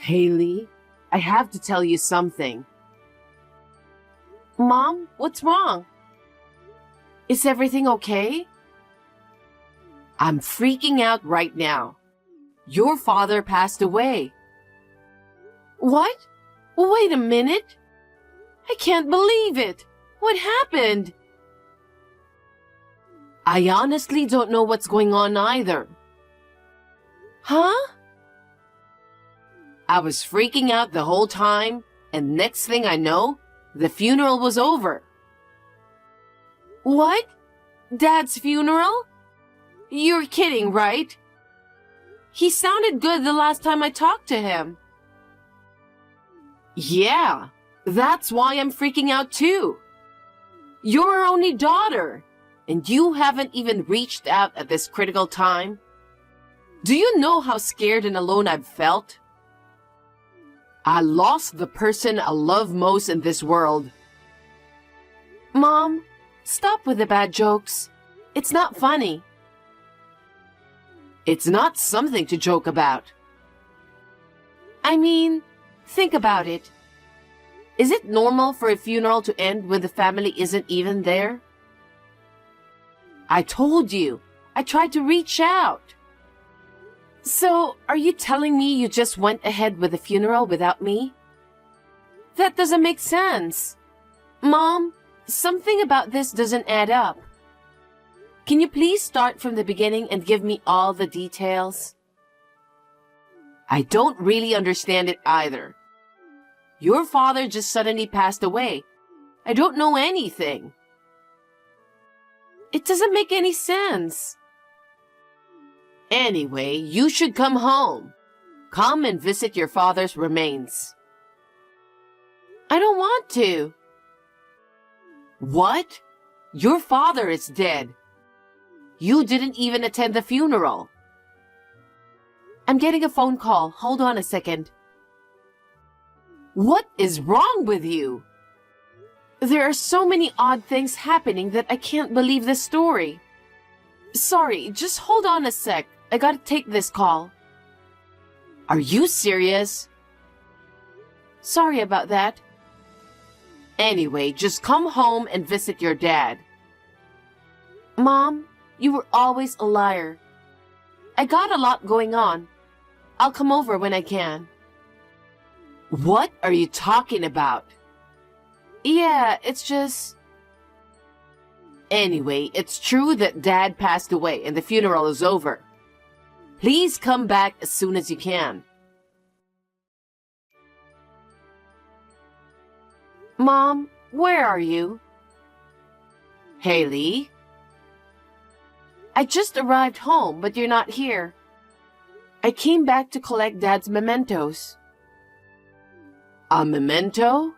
Haley, I have to tell you something. Mom, what's wrong? Is everything okay? I'm freaking out right now. Your father passed away. What? Wait a minute. I can't believe it. What happened? I honestly don't know what's going on either. Huh? I was freaking out the whole time, and next thing I know, the funeral was over. What? Dad's funeral? You're kidding, right? He sounded good the last time I talked to him. Yeah, that's why I'm freaking out too. You're our only daughter, and you haven't even reached out at this critical time. Do you know how scared and alone I've felt? I lost the person I love most in this world. Mom, stop with the bad jokes. It's not funny. It's not something to joke about. I mean, think about it. Is it normal for a funeral to end when the family isn't even there? I told you, I tried to reach out. So, are you telling me you just went ahead with the funeral without me? That doesn't make sense. Mom, something about this doesn't add up. Can you please start from the beginning and give me all the details? I don't really understand it either. Your father just suddenly passed away. I don't know anything. It doesn't make any sense. Anyway, you should come home. Come and visit your father's remains. I don't want to. What? Your father is dead. You didn't even attend the funeral. I'm getting a phone call. Hold on a second. What is wrong with you? There are so many odd things happening that I can't believe this story. Sorry, just hold on a sec. I gotta take this call. Are you serious? Sorry about that. Anyway, just come home and visit your dad. Mom, you were always a liar. I got a lot going on. I'll come over when I can. What are you talking about? Yeah, it's just... Anyway, it's true that Dad passed away and the funeral is over. Please come back as soon as you can. Mom, where are you? Haley? I just arrived home, but you're not here. I came back to collect Dad's mementos. A memento?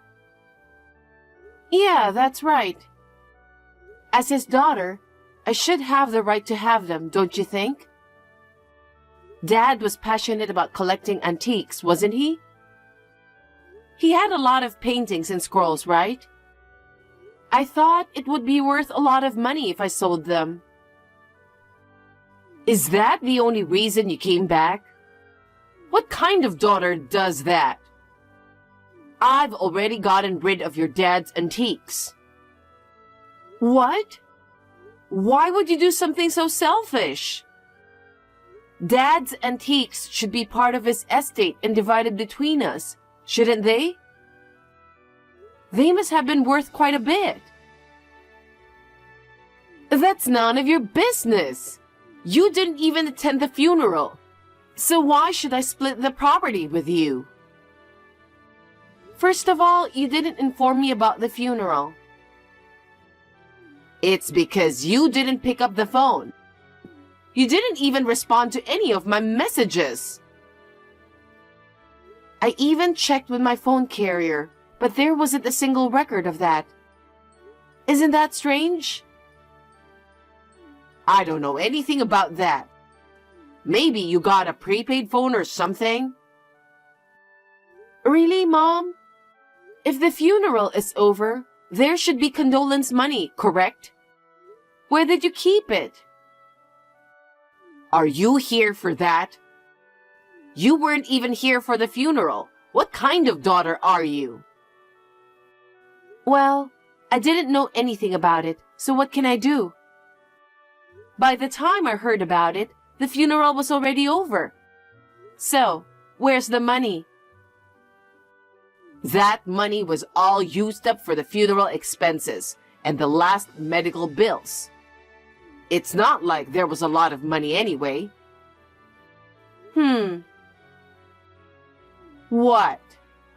Yeah, that's right. As his daughter, I should have the right to have them, don't you think? Dad was passionate about collecting antiques, wasn't he? He had a lot of paintings and scrolls, right? I thought it would be worth a lot of money if I sold them. Is that the only reason you came back? What kind of daughter does that? I've already gotten rid of your dad's antiques. What? Why would you do something so selfish? Dad's antiques should be part of his estate and divided between us, shouldn't they? They must have been worth quite a bit. That's none of your business. You didn't even attend the funeral. So why should I split the property with you? First of all, you didn't inform me about the funeral. It's because you didn't pick up the phone. You didn't even respond to any of my messages. I even checked with my phone carrier, but there wasn't a single record of that. Isn't that strange? I don't know anything about that. Maybe you got a prepaid phone or something? Really, Mom? If the funeral is over, there should be condolence money, correct? Where did you keep it? Are you here for that? You weren't even here for the funeral. What kind of daughter are you? Well, I didn't know anything about it, so what can I do? By the time I heard about it, the funeral was already over. So, where's the money? That money was all used up for the funeral expenses and the last medical bills. It's not like there was a lot of money anyway. What?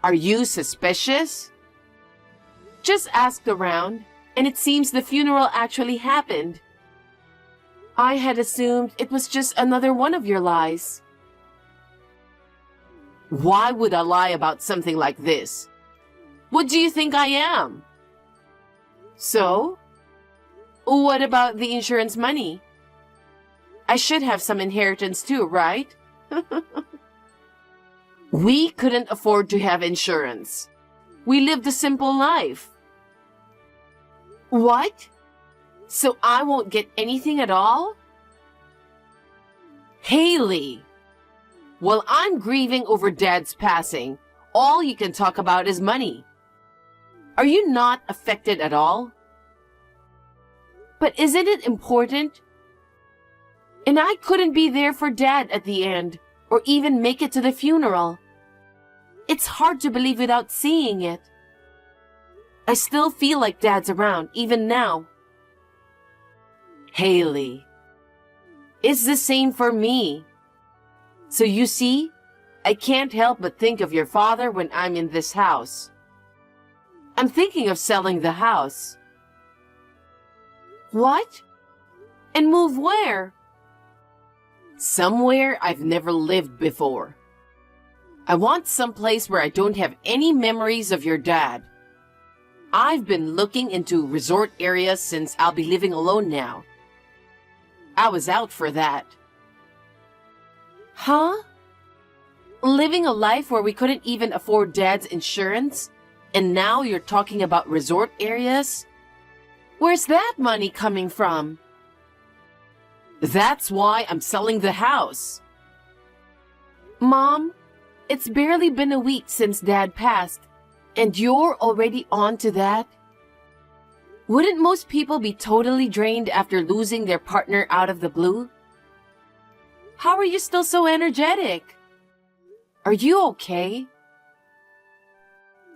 Are you suspicious? Just asked around, and it seems the funeral actually happened. I had assumed it was just another one of your lies. Why would I lie about something like this? What do you think I am? So? What about the insurance money? I should have some inheritance too, right? We couldn't afford to have insurance. We lived a simple life. What? So I won't get anything at all? Haley! While I'm grieving over Dad's passing, all you can talk about is money. Are you not affected at all? But isn't it important? And I couldn't be there for Dad at the end, or even make it to the funeral. It's hard to believe without seeing it. I still feel like Dad's around, even now. Haley, it's the same for me. So you see, I can't help but think of your father when I'm in this house. I'm thinking of selling the house. What? And move where? Somewhere I've never lived before. I want someplace where I don't have any memories of your dad. I've been looking into resort areas since I'll be living alone now. I was out for that. Huh? Living a life where we couldn't even afford Dad's insurance? And now you're talking about resort areas? Where's that money coming from? That's why I'm selling the house. Mom, it's barely been a week since Dad passed, and you're already on to that? Wouldn't most people be totally drained after losing their partner out of the blue? How are you still so energetic? Are you okay?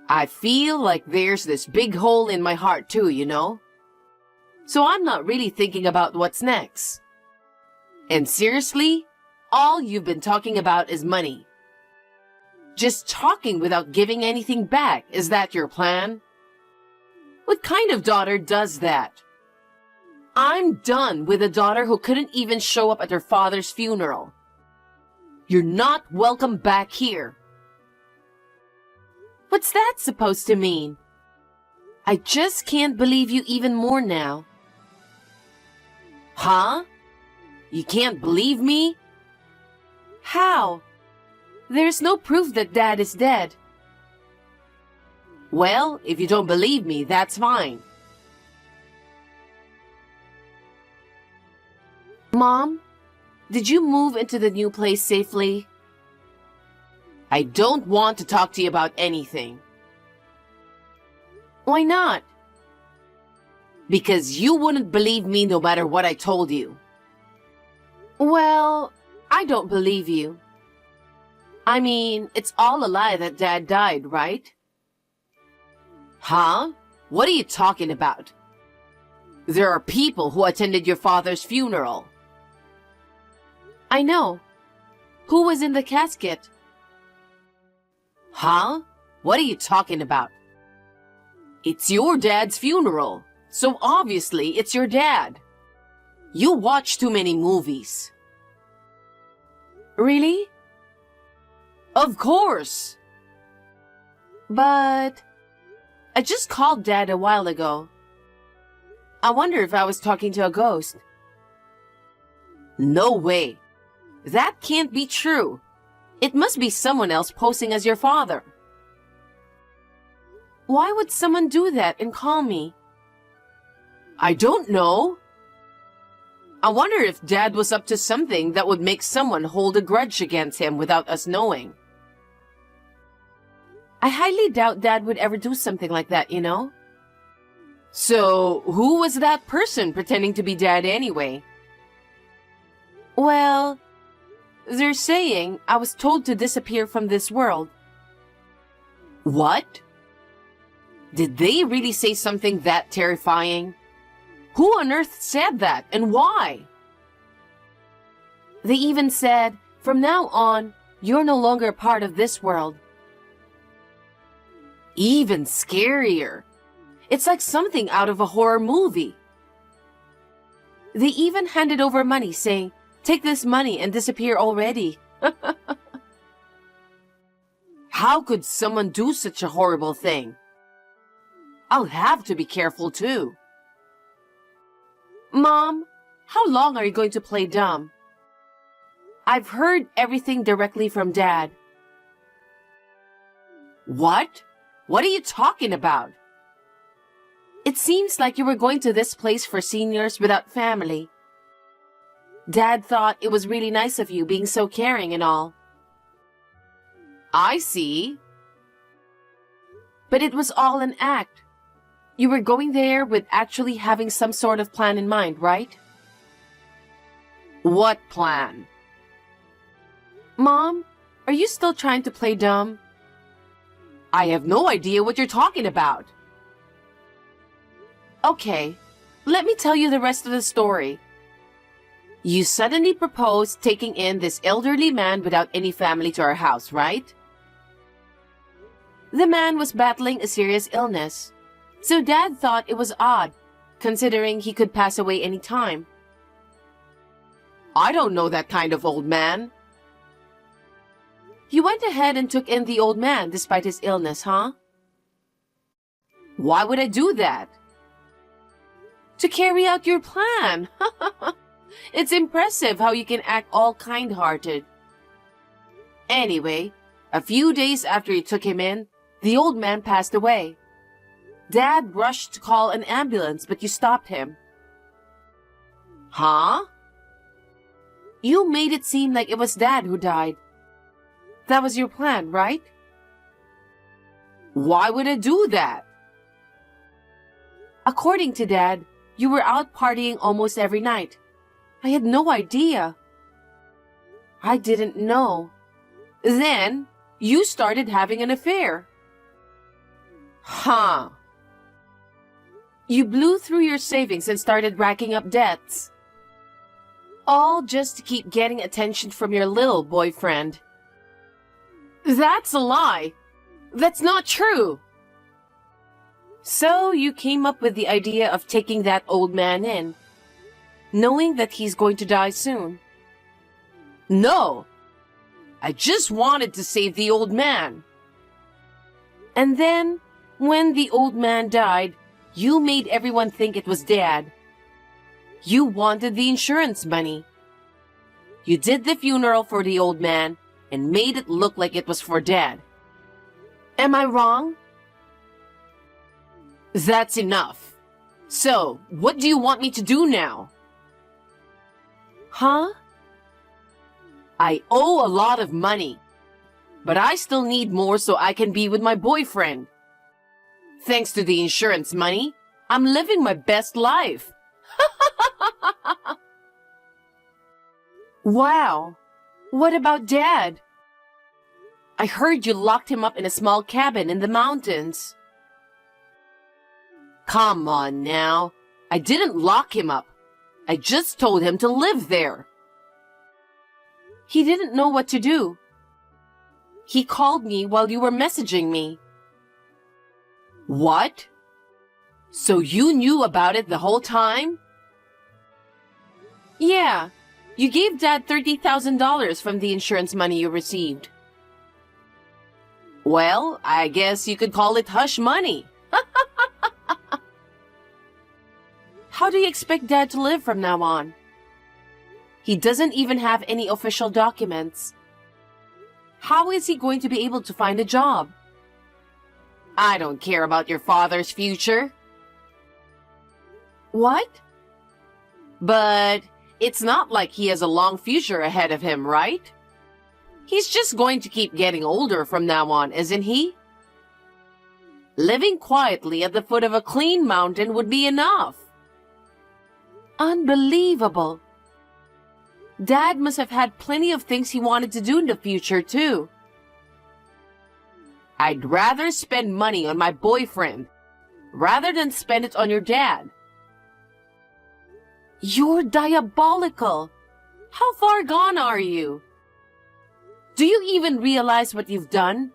I feel like there's this big hole in my heart too, you know? So I'm not really thinking about what's next. And seriously, all you've been talking about is money. Just talking without giving anything back, is that your plan? What kind of daughter does that? I'm done with a daughter who couldn't even show up at her father's funeral. You're not welcome back here. What's that supposed to mean? I just can't believe you even more now. Huh? You can't believe me? How? There's no proof that Dad is dead. Well, if you don't believe me, that's fine. Mom, did you move into the new place safely? I don't want to talk to you about anything. Why not? Because you wouldn't believe me no matter what I told you. Well, I don't believe you. I mean, it's all a lie that Dad died, right? Huh? What are you talking about? There are people who attended your father's funeral. I know. Who was in the casket? Huh? What are you talking about? It's your dad's funeral, so obviously it's your dad. You watch too many movies. Really? Of course. But I just called Dad a while ago. I wonder if I was talking to a ghost. No way. That can't be true. It must be someone else posing as your father. Why would someone do that and call me? I don't know. I wonder if Dad was up to something that would make someone hold a grudge against him without us knowing. I highly doubt Dad would ever do something like that, you know? So, who was that person pretending to be Dad anyway? Well, they're saying I was told to disappear from this world. What? Did they really say something that terrifying? Who on earth said that, and why? They even said, from now on, you're no longer a part of this world. Even scarier. It's like something out of a horror movie. They even handed over money saying, take this money and disappear already. How could someone do such a horrible thing? I'll have to be careful too. Mom, how long are you going to play dumb? I've heard everything directly from Dad. What? What are you talking about? It seems like you were going to this place for seniors without family. Dad thought it was really nice of you being so caring and all. I see. But it was all an act. You were going there with actually having some sort of plan in mind, right? What plan? Mom, are you still trying to play dumb? I have no idea what you're talking about. Okay, let me tell you the rest of the story. You suddenly proposed taking in this elderly man without any family to our house, right? The man was battling a serious illness, so Dad thought it was odd, considering he could pass away any time. I don't know that kind of old man. You went ahead and took in the old man despite his illness, huh? Why would I do that? To carry out your plan. It's impressive how you can act all kind-hearted. Anyway, a few days after you took him in, the old man passed away. Dad rushed to call an ambulance, but you stopped him. Huh? You made it seem like it was Dad who died. That was your plan, right? Why would I do that? According to Dad, you were out partying almost every night. I had no idea. I didn't know. Then, you started having an affair. Huh. You blew through your savings and started racking up debts. All just to keep getting attention from your little boyfriend. That's a lie. That's not true. So you came up with the idea of taking that old man in, knowing that he's going to die soon. No. I just wanted to save the old man. And then, when the old man died, you made everyone think it was Dad. You wanted the insurance money. You did the funeral for the old man and made it look like it was for Dad. Am I wrong? That's enough. So, what do you want me to do now? Huh? I owe a lot of money, but I still need more so I can be with my boyfriend. Thanks to the insurance money, I'm living my best life. Wow. What about Dad? I heard you locked him up in a small cabin in the mountains. Come on now. I didn't lock him up. I just told him to live there. He didn't know what to do. He called me while you were messaging me. What? So you knew about it the whole time? Yeah. You gave Dad $30,000 from the insurance money you received. Well, I guess you could call it hush money. How do you expect Dad to live from now on? He doesn't even have any official documents. How is he going to be able to find a job? I don't care about your father's future. What? But It's not like he has a long future ahead of him, right? He's just going to keep getting older from now on, isn't he? Living quietly at the foot of a clean mountain would be enough. Unbelievable. Dad must have had plenty of things he wanted to do in the future, too. I'd rather spend money on my boyfriend rather than spend it on your dad. You're diabolical. How far gone are you? Do you even realize what you've done?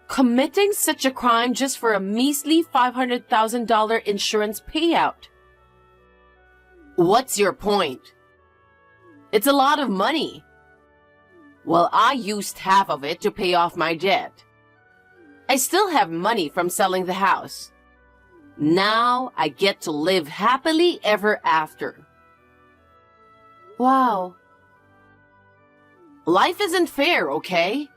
Committing such a crime just for a measly $500,000 insurance payout. What's your point? It's a lot of money. Well, I used half of it to pay off my debt. I still have money from selling the house. Now I get to live happily ever after. Wow. Life isn't fair, okay?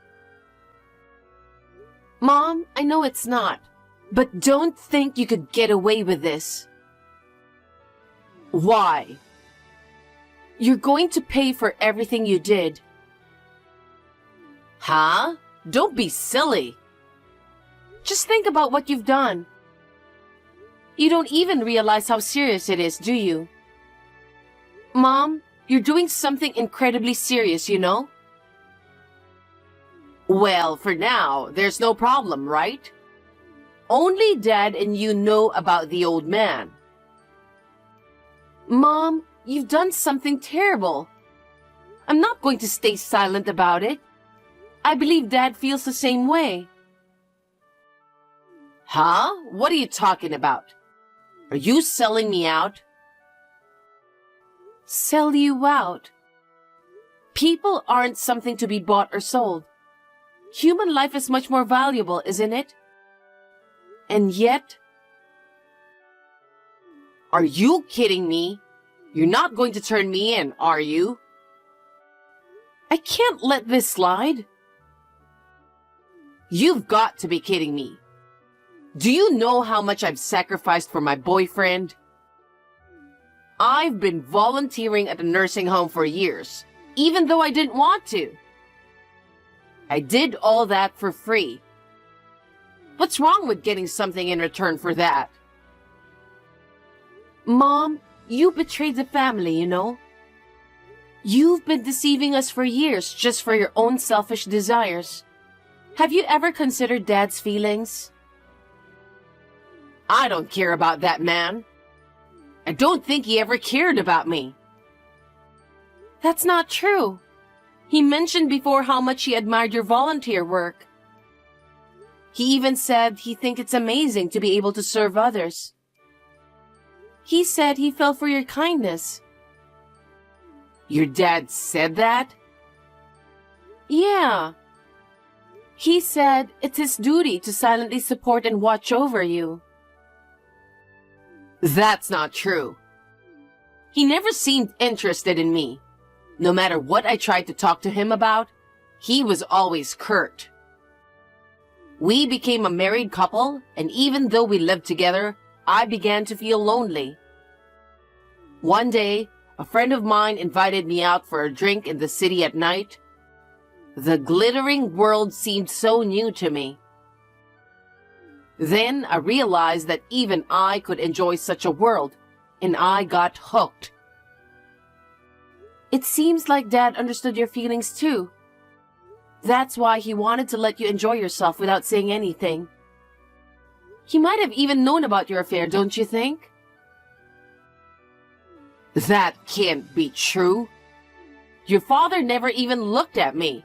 Mom, I know it's not, but don't think you could get away with this. Why? You're going to pay for everything you did. Huh? Don't be silly. Just think about what you've done. You don't even realize how serious it is, do you? Mom, you're doing something incredibly serious, you know? Well, for now, there's no problem, right? Only Dad and you know about the old man. Mom, you've done something terrible. I'm not going to stay silent about it. I believe Dad feels the same way. Huh? What are you talking about? Are you selling me out? Sell you out? People aren't something to be bought or sold. Human life is much more valuable, isn't it? And yet... Are you kidding me? You're not going to turn me in, are you? I can't let this slide. You've got to be kidding me. Do you know how much I've sacrificed for my boyfriend? I've been volunteering at a nursing home for years, even though I didn't want to. I did all that for free. What's wrong with getting something in return for that? Mom, you betrayed the family, you know? You've been deceiving us for years just for your own selfish desires. Have you ever considered Dad's feelings? I don't care about that man. I don't think he ever cared about me. That's not true. He mentioned before how much he admired your volunteer work. He even said he thinks it's amazing to be able to serve others. He said he fell for your kindness. Your dad said that? Yeah. He said it's his duty to silently support and watch over you. That's not true. He never seemed interested in me. No matter what I tried to talk to him about, he was always curt. We became a married couple, and even though we lived together, I began to feel lonely. One day, a friend of mine invited me out for a drink in the city at night. The glittering world seemed so new to me. Then I realized that even I could enjoy such a world, and I got hooked. It seems like Dad understood your feelings too. That's why he wanted to let you enjoy yourself without saying anything. He might have even known about your affair, don't you think? That can't be true. Your father never even looked at me.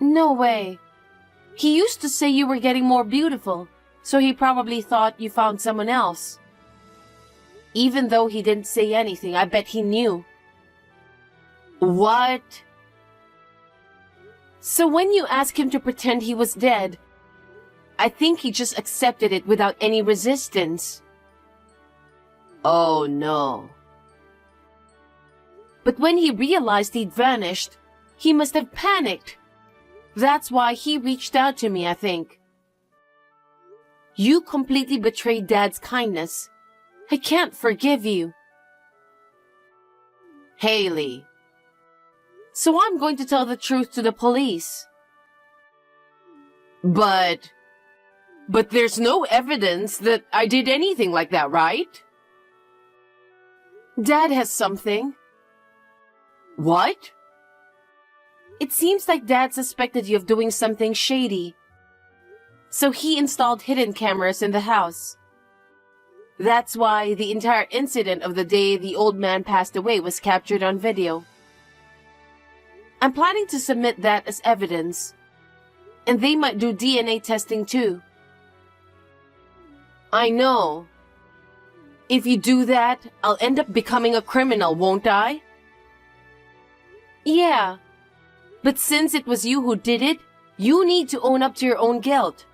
No way. He used to say you were getting more beautiful, so he probably thought you found someone else. Even though he didn't say anything, I bet he knew. What? So when you asked him to pretend he was dead, I think he just accepted it without any resistance. Oh no. But when he realized he'd vanished, he must have panicked. That's why he reached out to me, I think. You completely betrayed Dad's kindness. I can't forgive you. Haley. So I'm going to tell the truth to the police. But there's no evidence that I did anything like that, right? Dad has something. What? It seems like Dad suspected you of doing something shady. So he installed hidden cameras in the house. That's why the entire incident of the day the old man passed away was captured on video. I'm planning to submit that as evidence. And they might do DNA testing too. I know. If you do that, I'll end up becoming a criminal, won't I? Yeah. But since it was you who did it, you need to own up to your own guilt.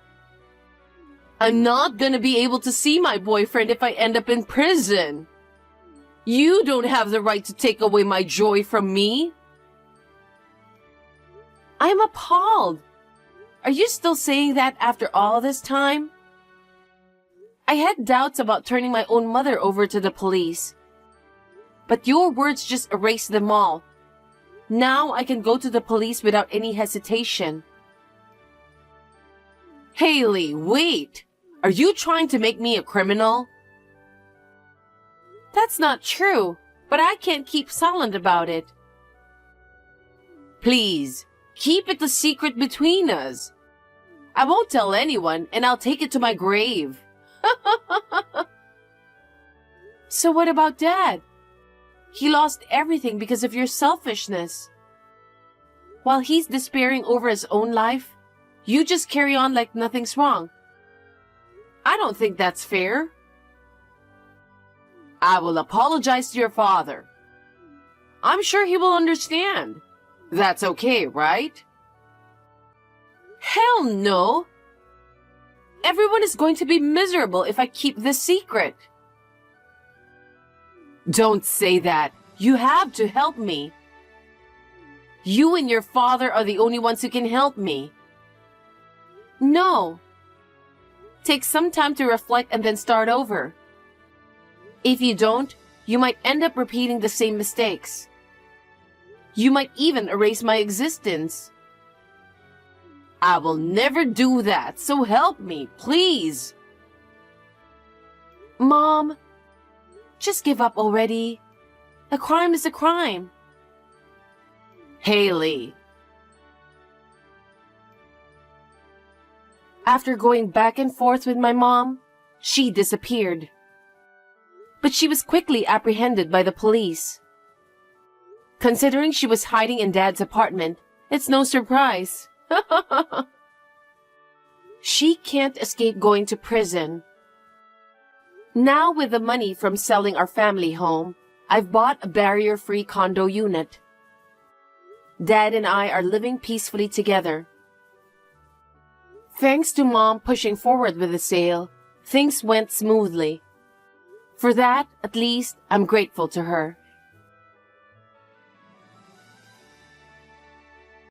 I'm not gonna be able to see my boyfriend if I end up in prison. You don't have the right to take away my joy from me. I'm appalled. Are you still saying that after all this time? I had doubts about turning my own mother over to the police. But your words just erased them all. Now I can go to the police without any hesitation. Haley, wait! Are you trying to make me a criminal? That's not true, but I can't keep silent about it. Please, keep it a secret between us. I won't tell anyone, and I'll take it to my grave. So what about Dad? He lost everything because of your selfishness. While he's despairing over his own life, you just carry on like nothing's wrong. I don't think that's fair. I will apologize to your father. I'm sure he will understand. That's okay, right? Hell no! Everyone is going to be miserable if I keep this secret. Don't say that. You have to help me. You and your father are the only ones who can help me. No. Take some time to reflect and then start over. If you don't, you might end up repeating the same mistakes. You might even erase my existence. I will never do that, so help me, please. Mom, just give up already. A crime is a crime. Haley. After going back and forth with my mom, she disappeared. But she was quickly apprehended by the police. Considering she was hiding in Dad's apartment, it's no surprise. She can't escape going to prison. Now with the money from selling our family home, I've bought a barrier-free condo unit. Dad and I are living peacefully together. Thanks to Mom pushing forward with the sale, things went smoothly. For that, at least, I'm grateful to her.